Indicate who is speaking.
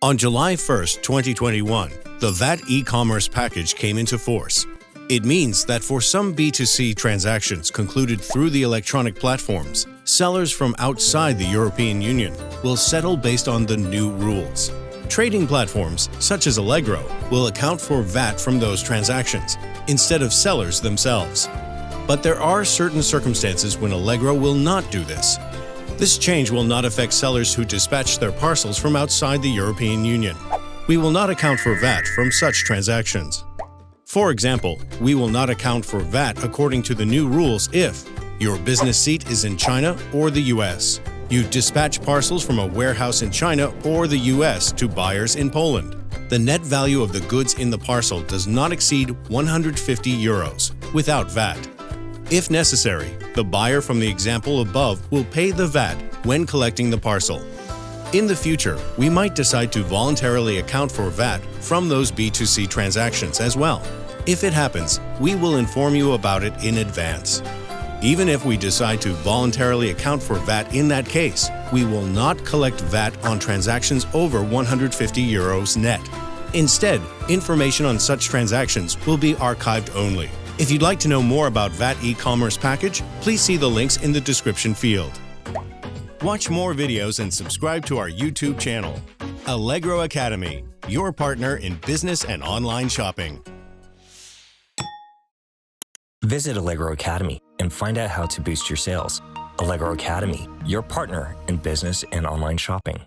Speaker 1: On July 1, 2021, the VAT e-commerce package came into force. It means that for some B2C transactions concluded through the electronic platforms, sellers from outside the European Union will settle based on the new rules. Trading platforms, such as Allegro, will account for VAT from those transactions, instead of sellers themselves. But there are certain circumstances when Allegro will not do this. This change will not affect sellers who dispatch their parcels from outside the European Union. We will not account for VAT from such transactions. For example, we will not account for VAT according to the new rules if your business seat is in China or the US, you dispatch parcels from a warehouse in China or the US to buyers in Poland. The net value of the goods in the parcel does not exceed 150 euros without VAT. If necessary, the buyer from the example above will pay the VAT when collecting the parcel. In the future, we might decide to voluntarily account for VAT from those B2C transactions as well. If it happens, we will inform you about it in advance. Even if we decide to voluntarily account for VAT in that case, we will not collect VAT on transactions over 150 euros net. Instead, information on such transactions will be archived only. If you'd like to know more about VAT e-commerce package, please see the links in the description field. Watch more videos and subscribe to our YouTube channel. Allegro Academy, your partner in business and online shopping.
Speaker 2: Visit Allegro Academy and find out how to boost your sales. Allegro Academy, your partner in business and online shopping.